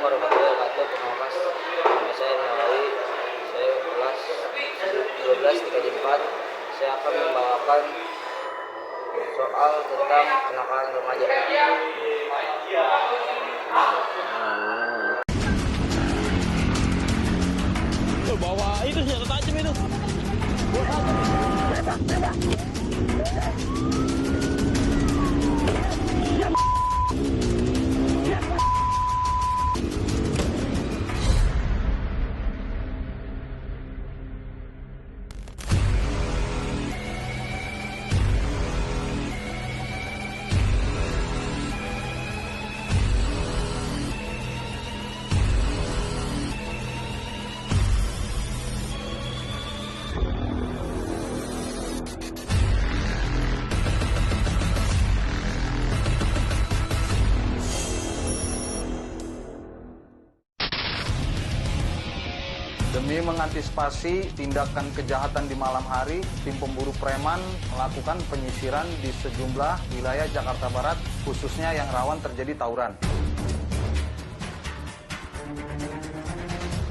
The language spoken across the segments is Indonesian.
warahmatullahi wabarakatuh. Perkenalkan, nama saya Nawawi. Saya kelas 12 TKJ 4. Saya akan membawakan soal tentang kenakalan remaja. Bawa itu senjata tajam itu. Demi mengantisipasi tindakan kejahatan di malam hari, tim pemburu preman melakukan penyisiran di sejumlah wilayah Jakarta Barat, khususnya yang rawan terjadi tawuran.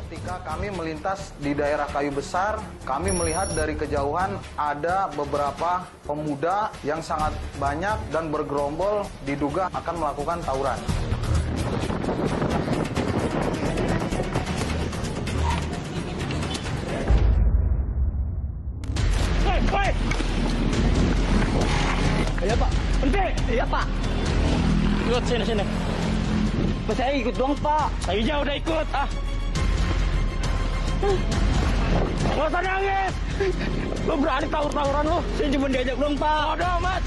Ketika kami melintas di daerah Kayu Besar, kami melihat dari kejauhan ada beberapa pemuda yang sangat banyak dan bergerombol diduga akan melakukan tawuran. Iya Pak, berhenti. Iya Pak. Ikut sini. Saya ikut dong Pak. Saya udah ikut. Gak usah nangis. Lo berani tawuran lo. Saya cuma diajak dong Pak. Bodoh amat.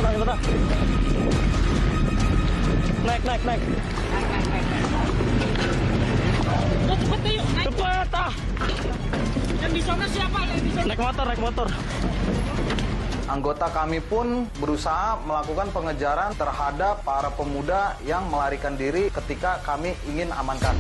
Tenang. Naik. Udah cepet yuk. Cepet Yang di sana siapa? Naik motor. Anggota kami pun berusaha melakukan pengejaran terhadap para pemuda yang melarikan diri ketika kami ingin amankan.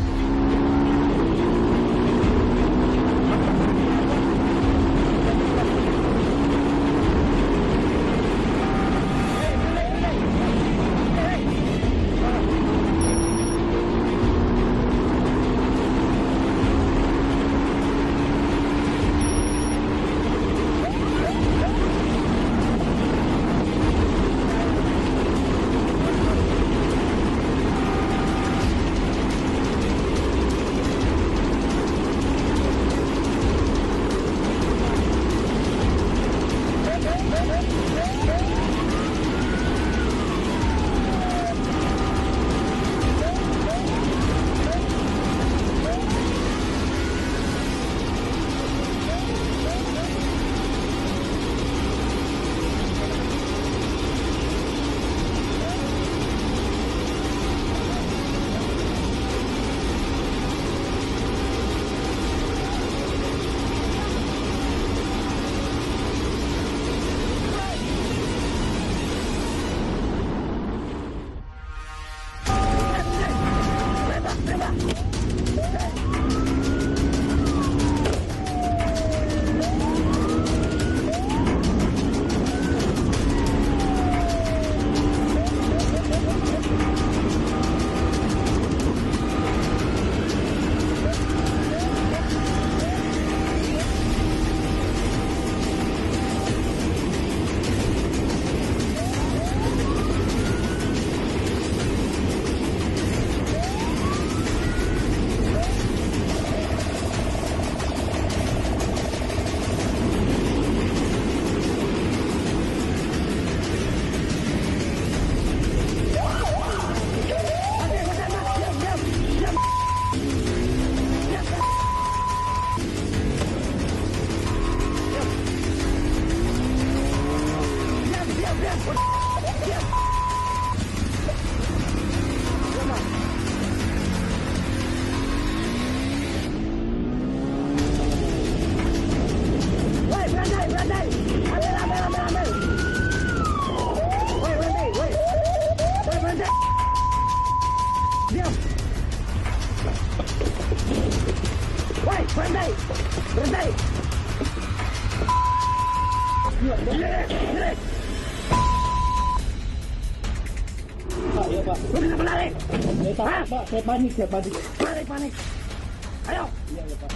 Berhenti. Pak. Lu kenapa lari? Pak, saya panik. Panik. Ayo. Iya, Pak.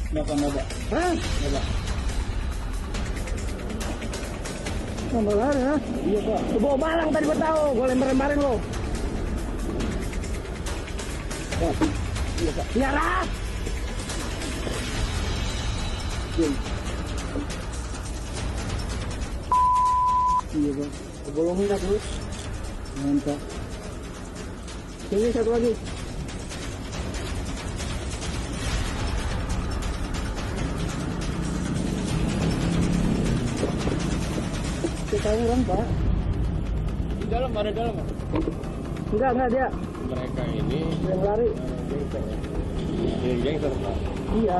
Kenapa? Hah? Kenapa? Nambah lari, ha? Iya, Pak. Lu bawa barang tadi gua tahu. Gua lempar-lemparin lo. Pak. Iya, Pak. Iya, Ras. Iya, Pak. Bolongin dah terus. Mantap. Sini satu lagi. Kita orang, Pak. Di dalam, ada dalam. Enggak dia. Mereka ini Yang lari. gangster, Pak. Iya.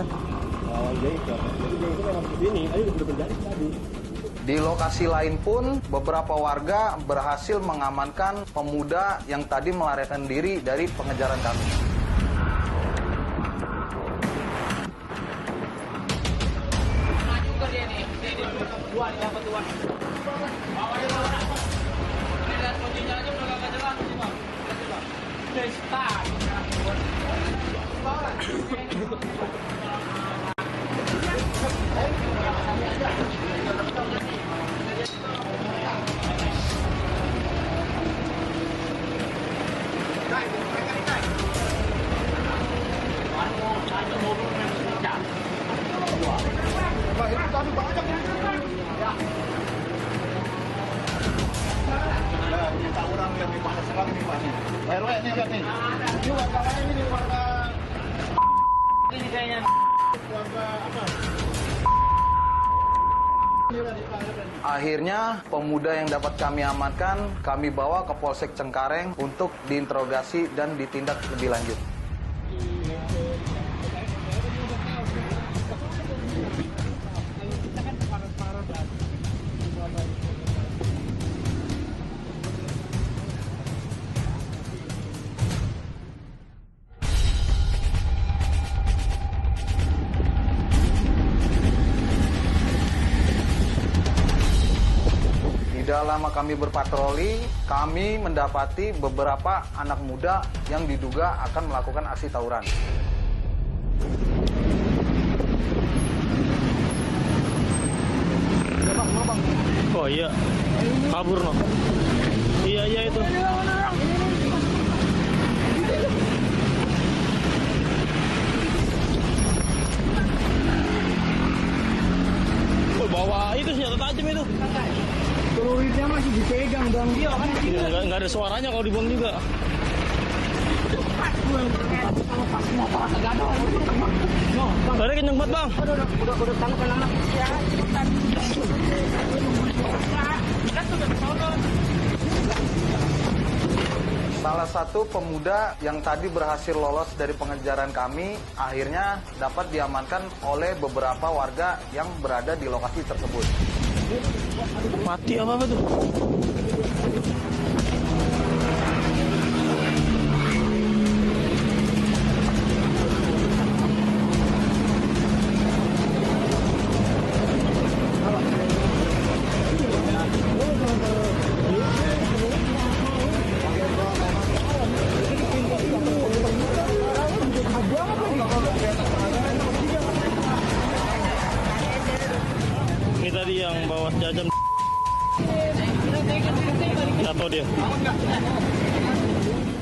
Gangster. Jadi gangster memang begini. Ayo udah terjadi tadi. Di lokasi lain pun, beberapa warga berhasil mengamankan pemuda yang tadi melarikan diri dari pengejaran kami. Akhirnya, pemuda yang dapat kami amankan, kami bawa ke Polsek Cengkareng untuk diinterogasi dan ditindak lebih lanjut. Tidak lama kami berpatroli, kami mendapati beberapa anak muda yang diduga akan melakukan aksi tawuran. Oh iya. Kabur no. Iya itu. Oh, bawa itu senjata tajam itu. Celuritnya masih dipegang, Bang. Iya kan? Enggak ada suaranya kalau dibuang juga. Ada kenceng banget, Bang. Udah tangkap anak ya. Salah satu pemuda yang tadi berhasil lolos dari pengejaran kami, akhirnya dapat diamankan oleh beberapa warga yang berada di lokasi tersebut. Mati apa tuh? Ini tadi yang bawa jajan. Atau dia?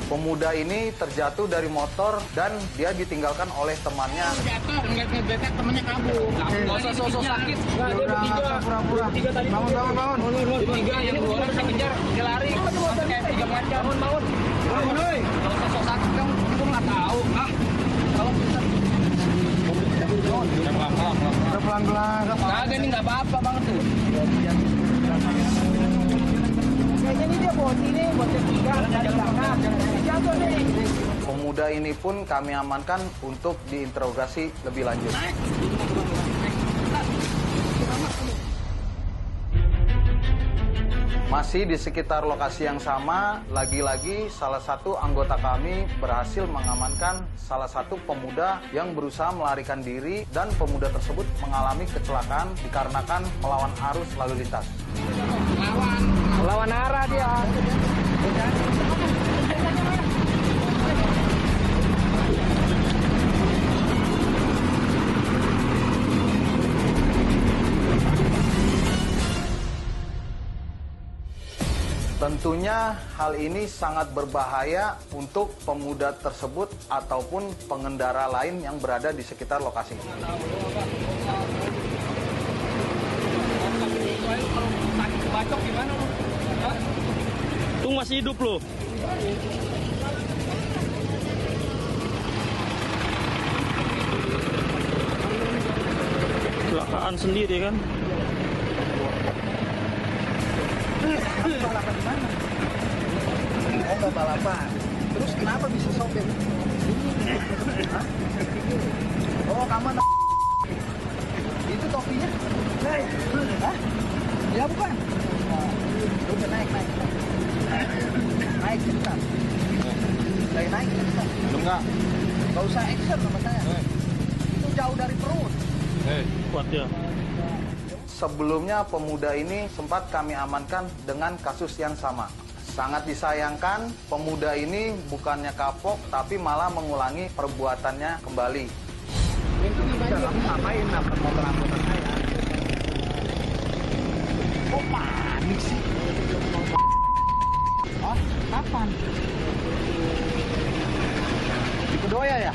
Pemuda ini terjatuh dari motor dan dia ditinggalkan oleh temannya. Jatuh, ngeliat temennya kabur. Sosok sakit. Dia bertiga. Pura-pura. Bangun. Bertiga, yang dua orang saya kejar. Dia lari. Kayak 3 macam. Bangun. Kalau sosok sakit kan, gue nggak tahu. Kalau pelan-pelan. Kagak, ini nggak apa-apa banget tuh. Kayaknya ini dia bawa sini, buat ketiga. Jatuh nih. Pemuda ini pun kami amankan untuk diinterogasi lebih lanjut. Masih di sekitar lokasi yang sama, lagi-lagi salah satu anggota kami berhasil mengamankan salah satu pemuda yang berusaha melarikan diri dan pemuda tersebut mengalami kecelakaan dikarenakan melawan arus lalu lintas. Lawan arah dia. Tentunya hal ini sangat berbahaya untuk pemuda tersebut ataupun pengendara lain yang berada di sekitar lokasi. Bacok gimana lu? Tung masih hidup loh. Kecelakaan sendiri kan. Balapan di mana? Oh, mau balapan. Terus kenapa bisa sobek? Hah? Oh, kamu itu topinya? Naik. Hah? Ya bukan. Udah naik. Naik cepetan. Naik cepetan. Enggak. Gak usah action sama saya. Itu jauh dari perut. Kuat ya. Sebelumnya pemuda ini sempat kami amankan dengan kasus yang sama. Sangat disayangkan pemuda ini bukannya kapok tapi malah mengulangi perbuatannya kembali. Itu kamu ngapain nabrak motor angkutan saya? Kok panik sih? Oh, kapan? Di Kedoya ya?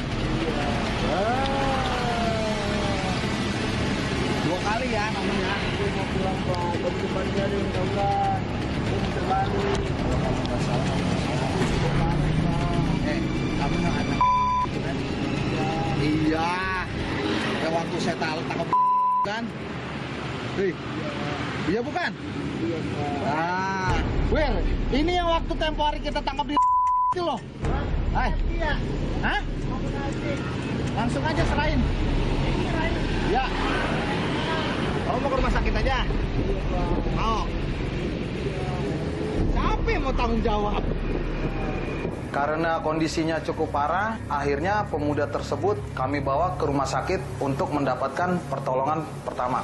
Dua kali ya namanya. Gue mau pulang Pak, baru kembali dari Daulan. Gue mau terbalik. Kamu nggak ada gitu kan? Iya. Yang waktu saya tangkap kan? Iya bukan? Iya Pak. Wir, ini yang waktu tempo hari kita tangkap di itu loh. Hai. Iya. Hah? Langsung aja serahin. Ya. Kamu mau ke rumah sakit aja? Mau. Siapa yang mau tanggung jawab? Karena kondisinya cukup parah, akhirnya pemuda tersebut kami bawa ke rumah sakit untuk mendapatkan pertolongan pertama.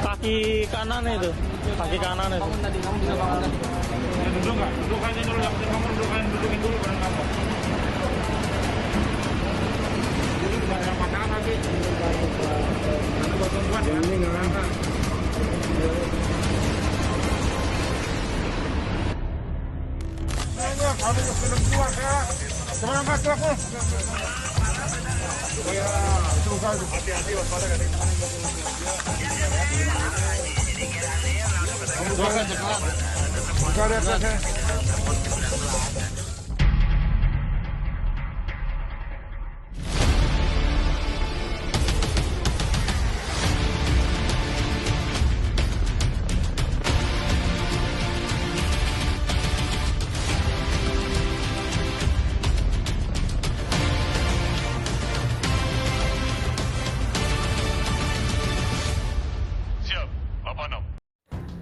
Kaki kanan itu. Kaki kanan itu. Kamu bisa bangun tadi. Duduk nggak? Duduk aja dulu, yang penting kamu dudukin dulu badan kamu. Duduk yang makanan lagi. Nanti buat tungguan ya. Ini nggak apa. Kamu sudah keluar ya. Sekarang mas keluar. Ya, itu kan. Hati-hati waspada kan. Kamu cepat. Oke.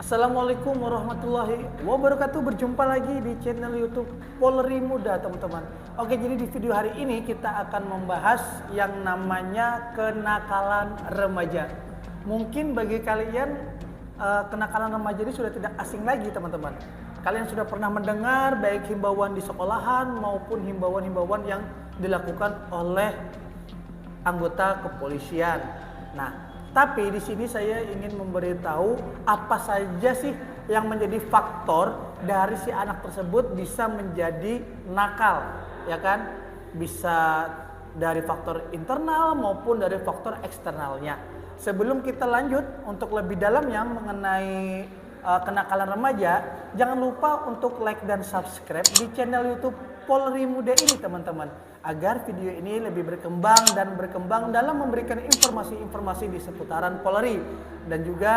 Assalamualaikum warahmatullahi wabarakatuh. Berjumpa lagi di channel YouTube Polri Muda, teman-teman. Oke, jadi di video hari ini kita akan membahas yang namanya kenakalan remaja. Mungkin bagi kalian kenakalan remaja ini sudah tidak asing lagi, teman-teman. Kalian sudah pernah mendengar baik himbauan di sekolahan maupun himbauan-himbauan yang dilakukan oleh anggota kepolisian. Nah, tapi di sini saya ingin memberitahu apa saja sih yang menjadi faktor dari si anak tersebut bisa menjadi nakal, ya kan? Bisa dari faktor internal maupun dari faktor eksternalnya. Sebelum kita lanjut untuk lebih dalamnya mengenai kenakalan remaja, jangan lupa untuk like dan subscribe di channel YouTube Polri Muda ini, teman-teman, agar video ini lebih berkembang dalam memberikan informasi-informasi di seputaran Polri dan juga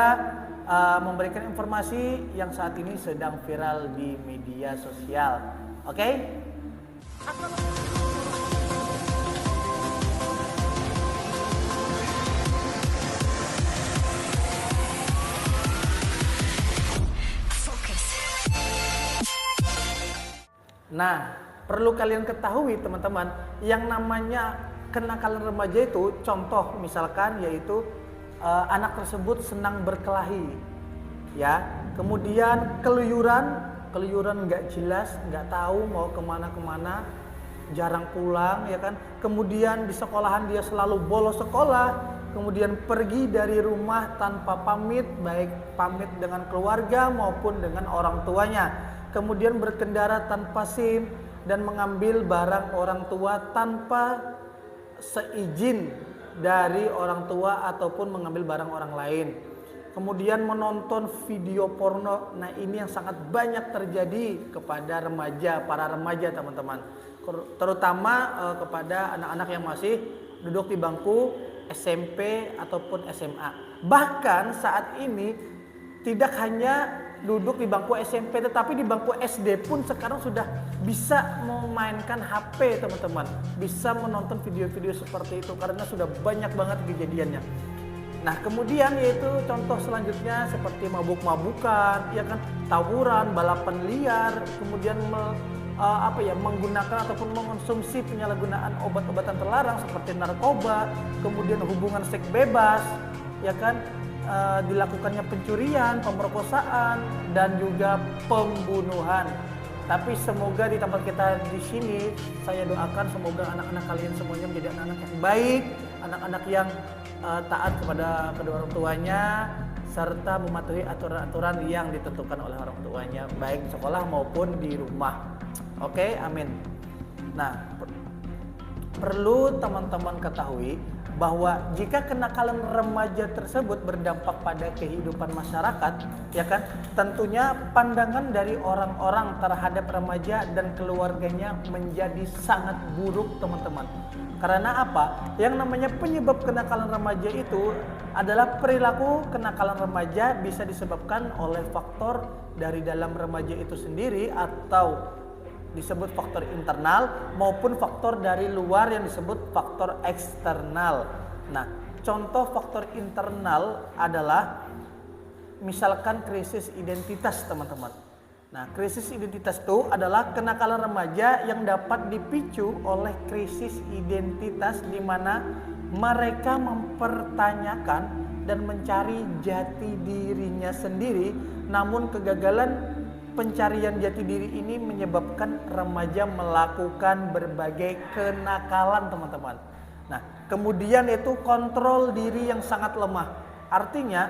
memberikan informasi yang saat ini sedang viral di media sosial. Oke? Nah, perlu kalian ketahui teman-teman, yang namanya kenakalan remaja itu contoh misalkan yaitu anak tersebut senang berkelahi, ya. Kemudian keluyuran nggak jelas, nggak tahu mau kemana-kemana, jarang pulang, ya kan. Kemudian di sekolahan dia selalu bolos sekolah, kemudian pergi dari rumah tanpa pamit, baik pamit dengan keluarga maupun dengan orang tuanya. Kemudian berkendara tanpa SIM dan mengambil barang orang tua tanpa seizin dari orang tua ataupun mengambil barang orang lain. Kemudian menonton video porno. Nah, ini yang sangat banyak terjadi kepada para remaja teman-teman. Terutama kepada anak-anak yang masih duduk di bangku SMP ataupun SMA. Bahkan saat ini tidak hanya duduk di bangku SMP, tetapi di bangku SD pun sekarang sudah bisa memainkan HP teman-teman. Bisa menonton video-video seperti itu karena sudah banyak banget kejadiannya. Nah, kemudian yaitu contoh selanjutnya seperti mabuk-mabukan, ya kan, tawuran, balapan liar, kemudian menggunakan ataupun mengonsumsi penyalahgunaan obat-obatan terlarang seperti narkoba, kemudian hubungan seks bebas, ya kan, dilakukannya pencurian, pemerkosaan, dan juga pembunuhan. Tapi semoga di tempat kita di sini, saya doakan semoga anak-anak kalian semuanya menjadi anak-anak yang baik, anak-anak yang taat kepada kedua orang tuanya, serta mematuhi aturan-aturan yang ditentukan oleh orang tuanya, baik di sekolah maupun di rumah. Oke, amin. Nah, perlu teman-teman ketahui bahwa jika kenakalan remaja tersebut berdampak pada kehidupan masyarakat, ya kan, tentunya pandangan dari orang-orang terhadap remaja dan keluarganya menjadi sangat buruk teman-teman. Karena apa? Yang namanya penyebab kenakalan remaja itu adalah perilaku kenakalan remaja bisa disebabkan oleh faktor dari dalam remaja itu sendiri atau disebut faktor internal maupun faktor dari luar yang disebut faktor eksternal. Nah, contoh faktor internal adalah misalkan krisis identitas teman-teman. Nah, krisis identitas itu adalah kenakalan remaja yang dapat dipicu oleh krisis identitas di mana mereka mempertanyakan dan mencari jati dirinya sendiri, namun kegagalan pencarian jati diri ini menyebabkan remaja melakukan berbagai kenakalan teman-teman. Nah, kemudian itu kontrol diri yang sangat lemah. Artinya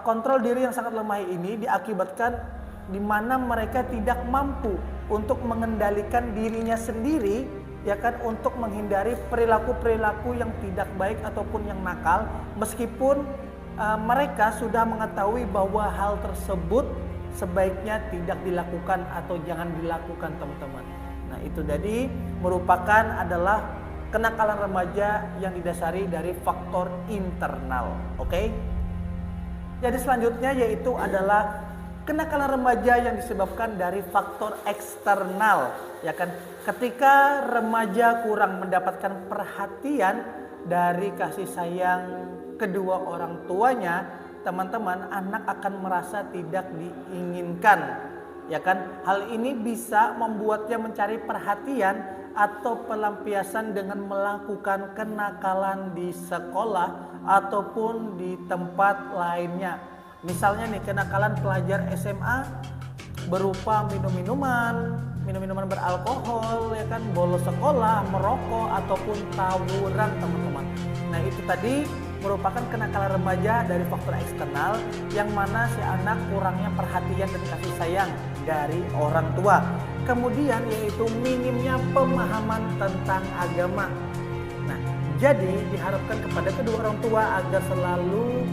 kontrol diri yang sangat lemah ini diakibatkan di mana mereka tidak mampu untuk mengendalikan dirinya sendiri, ya kan, untuk menghindari perilaku-perilaku yang tidak baik ataupun yang nakal, meskipun mereka sudah mengetahui bahwa hal tersebut sebaiknya tidak dilakukan atau jangan dilakukan teman-teman. Nah, itu tadi merupakan adalah kenakalan remaja yang didasari dari faktor internal. Oke? Jadi selanjutnya yaitu adalah kenakalan remaja yang disebabkan dari faktor eksternal, ya kan? Ketika remaja kurang mendapatkan perhatian dari kasih sayang kedua orang tuanya, teman-teman, anak akan merasa tidak diinginkan, ya kan? Hal ini bisa membuatnya mencari perhatian atau pelampiasan dengan melakukan kenakalan di sekolah ataupun di tempat lainnya. Misalnya nih, kenakalan pelajar SMA berupa minuman beralkohol, ya kan, bolos sekolah, merokok ataupun tawuran teman-teman. Nah, itu tadi merupakan kenakalan remaja dari faktor eksternal yang mana si anak kurangnya perhatian dan kasih sayang dari orang tua. Kemudian yaitu minimnya pemahaman tentang agama. Nah, jadi diharapkan kepada kedua orang tua agar selalu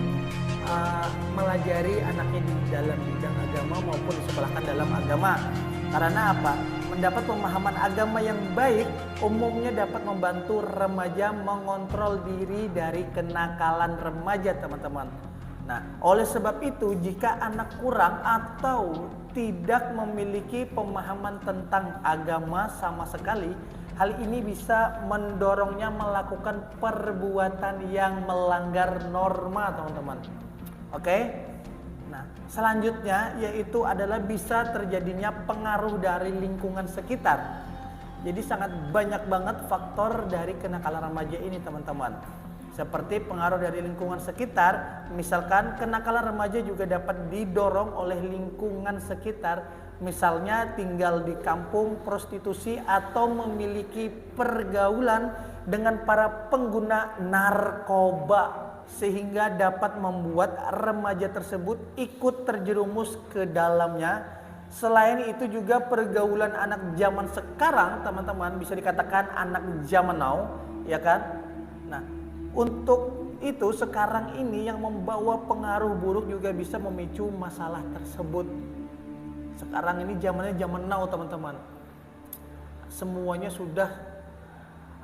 melajari anaknya di dalam bidang agama maupun disekolahkan dalam agama. Karena apa? Mendapat pemahaman agama yang baik umumnya dapat membantu remaja mengontrol diri dari kenakalan remaja teman-teman. Nah, oleh sebab itu jika anak kurang atau tidak memiliki pemahaman tentang agama sama sekali, hal ini bisa mendorongnya melakukan perbuatan yang melanggar norma teman-teman. Oke? Nah, Nah, selanjutnya yaitu adalah bisa terjadinya pengaruh dari lingkungan sekitar. Jadi sangat banyak banget faktor dari kenakalan remaja ini teman-teman. Seperti pengaruh dari lingkungan sekitar, misalkan kenakalan remaja juga dapat didorong oleh lingkungan sekitar. Misalnya tinggal di kampung, prostitusi, atau memiliki pergaulan dengan para pengguna narkoba, sehingga dapat membuat remaja tersebut ikut terjerumus ke dalamnya. Selain itu juga pergaulan anak zaman sekarang teman-teman, bisa dikatakan anak zaman now, ya kan? Nah, untuk itu sekarang ini yang membawa pengaruh buruk juga bisa memicu masalah tersebut. Sekarang ini zamannya zaman now teman-teman. Semuanya sudah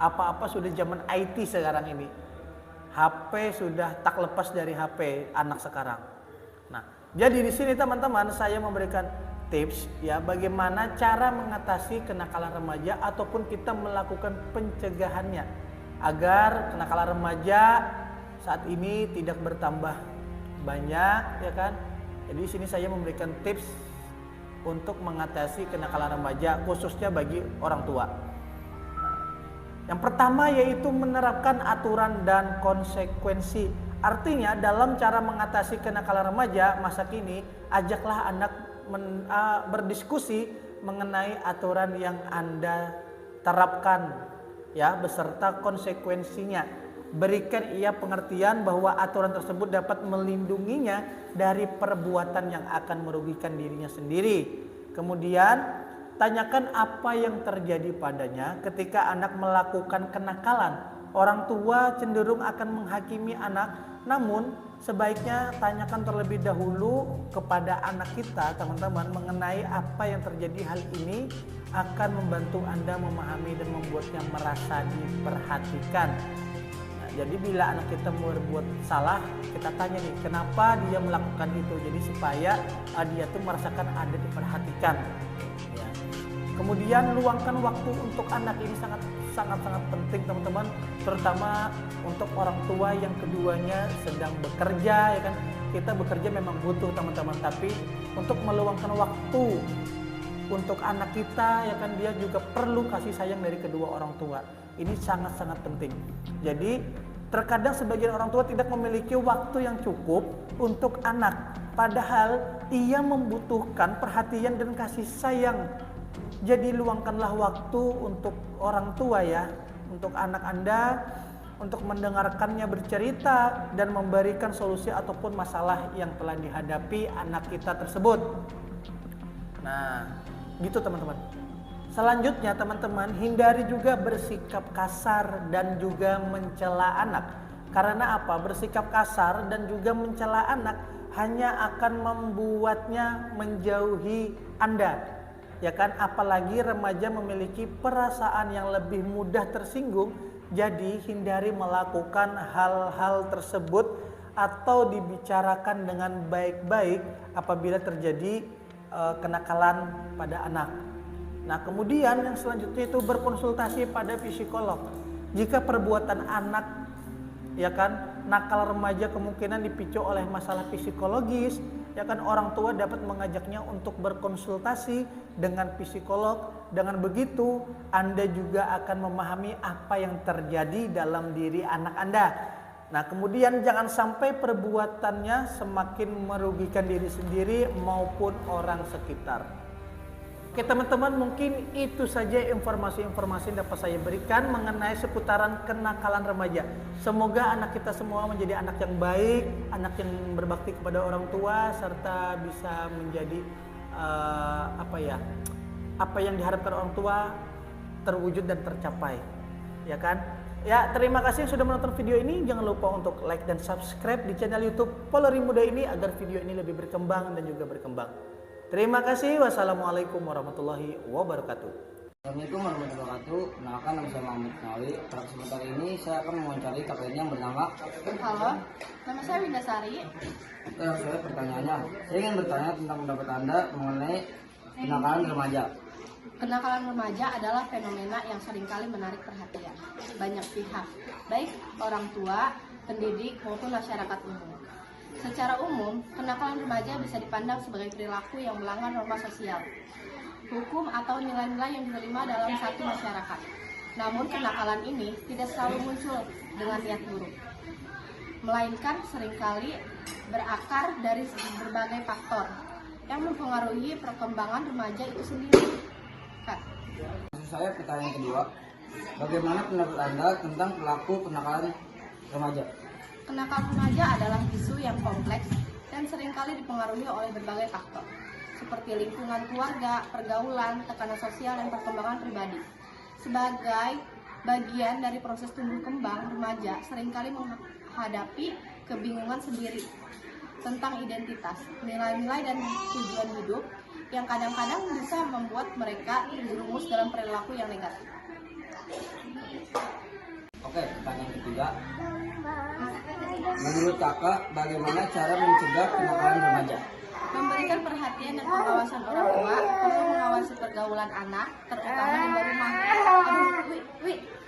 apa-apa sudah zaman IT sekarang ini. HP sudah tak lepas dari HP anak sekarang. Nah, jadi di sini teman-teman saya memberikan tips ya bagaimana cara mengatasi kenakalan remaja ataupun kita melakukan pencegahannya agar kenakalan remaja saat ini tidak bertambah banyak, ya kan? Jadi di sini saya memberikan tips untuk mengatasi kenakalan remaja khususnya bagi orang tua. Yang pertama yaitu menerapkan aturan dan konsekuensi. Artinya dalam cara mengatasi kenakalan remaja masa kini, ajaklah anak berdiskusi mengenai aturan yang Anda terapkan ya beserta konsekuensinya. Berikan ia pengertian bahwa aturan tersebut dapat melindunginya dari perbuatan yang akan merugikan dirinya sendiri. Kemudian tanyakan apa yang terjadi padanya ketika anak melakukan kenakalan. Orang tua cenderung akan menghakimi anak, namun sebaiknya tanyakan terlebih dahulu kepada anak kita teman-teman mengenai apa yang terjadi. Hal ini akan membantu Anda memahami dan membuatnya merasa diperhatikan. Nah, jadi bila anak kita berbuat salah, kita tanya nih kenapa dia melakukan itu. Jadi supaya dia tuh merasakan ada diperhatikan. Ya. Kemudian luangkan waktu untuk anak, ini sangat penting teman-teman, terutama untuk orang tua yang keduanya sedang bekerja, ya kan. Kita bekerja memang butuh teman-teman, tapi untuk meluangkan waktu untuk anak kita, ya kan, dia juga perlu kasih sayang dari kedua orang tua. Ini sangat-sangat penting. Jadi terkadang sebagian orang tua tidak memiliki waktu yang cukup untuk anak, padahal ia membutuhkan perhatian dan kasih sayang. Jadi luangkanlah waktu untuk orang tua ya, untuk anak Anda, untuk mendengarkannya bercerita dan memberikan solusi ataupun masalah yang telah dihadapi anak kita tersebut. Nah, gitu teman-teman. Selanjutnya teman-teman, hindari juga bersikap kasar dan juga mencela anak. Karena apa? Bersikap kasar dan juga mencela anak hanya akan membuatnya menjauhi Anda. Ya kan, apalagi remaja memiliki perasaan yang lebih mudah tersinggung. Jadi hindari melakukan hal-hal tersebut atau dibicarakan dengan baik-baik apabila terjadi kenakalan pada anak. Nah, kemudian yang selanjutnya itu berkonsultasi pada psikolog. Jika perbuatan anak, ya kan, nakal remaja kemungkinan dipicu oleh masalah psikologis, ya kan, orang tua dapat mengajaknya untuk berkonsultasi dengan psikolog. Dengan begitu Anda juga akan memahami apa yang terjadi dalam diri anak Anda. Nah, kemudian jangan sampai perbuatannya semakin merugikan diri sendiri maupun orang sekitar. Oke teman-teman, mungkin itu saja informasi-informasi yang dapat saya berikan mengenai seputaran kenakalan remaja. Semoga anak kita semua menjadi anak yang baik, anak yang berbakti kepada orang tua, serta bisa menjadi apa yang diharapkan orang tua terwujud dan tercapai, ya kan? Ya, terima kasih sudah menonton video ini. Jangan lupa untuk like dan subscribe di channel YouTube Polri Muda ini agar video ini lebih berkembang dan juga berkembang. Terima kasih. Wassalamualaikum warahmatullahi wabarakatuh. Assalamualaikum warahmatullahi wabarakatuh. Perkenalkan, nama saya Muhammad Nawawi. Pada kesempatan ini saya akan mewawancari kakaknya yang bernama. Halo, nama saya Windasari. Saya pertanyaannya, saya ingin bertanya tentang pendapat Anda mengenai kenakalan remaja. Kenakalan remaja adalah fenomena yang seringkali menarik perhatian banyak pihak, baik orang tua, pendidik maupun masyarakat umum. Secara umum, kenakalan remaja bisa dipandang sebagai perilaku yang melanggar norma sosial, hukum atau nilai-nilai yang diterima dalam satu masyarakat. Namun kenakalan ini tidak selalu muncul dengan niat buruk, melainkan seringkali berakar dari berbagai faktor yang mempengaruhi perkembangan remaja itu sendiri. Kak. Maksud saya pertanyaan kedua, bagaimana pendapat Anda tentang pelaku kenakalan remaja? Kenakalan remaja adalah isu yang kompleks dan seringkali dipengaruhi oleh berbagai faktor, seperti lingkungan keluarga, pergaulan, tekanan sosial, dan perkembangan pribadi. Sebagai bagian dari proses tumbuh kembang, remaja seringkali menghadapi kebingungan sendiri tentang identitas, nilai-nilai, dan tujuan hidup yang kadang-kadang bisa membuat mereka terjerumus dalam perilaku yang negatif. Oke, pertanyaan ketiga. Menurut kakak, bagaimana cara mencegah kenakalan remaja? Memberikan perhatian dan pengawasan orang tua, perlu mengawasi pergaulan anak, terutama di luar rumah.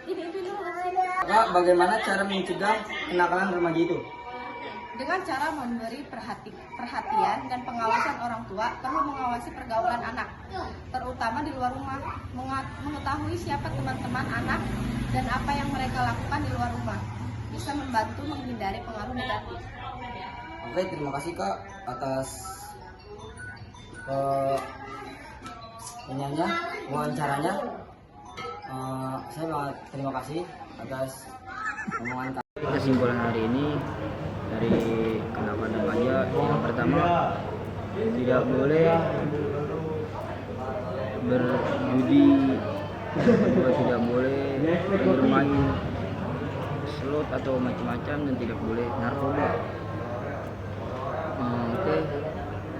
Ini dulu. Kakak, bagaimana cara mencegah kenakalan remaja itu? Dengan cara memberi perhatian dan pengawasan orang tua, perlu mengawasi pergaulan anak, terutama di luar rumah, mengetahui siapa teman-teman anak dan apa yang mereka lakukan di luar rumah, bisa membantu menghindari pengaruh negatif. Oke, terima kasih Kak atas wawancaranya. Saya sangat terima kasih atas omongan Kak. Kesimpulan hari ini dari kenakalan remaja, yang pertama, tidak boleh berjudi, kedua tidak boleh bermain slot atau macam-macam, dan tidak boleh narkoba. Oke,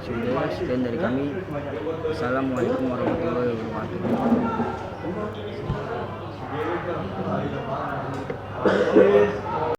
sudah sekian dari kami. Assalamualaikum warahmatullahi wabarakatuh.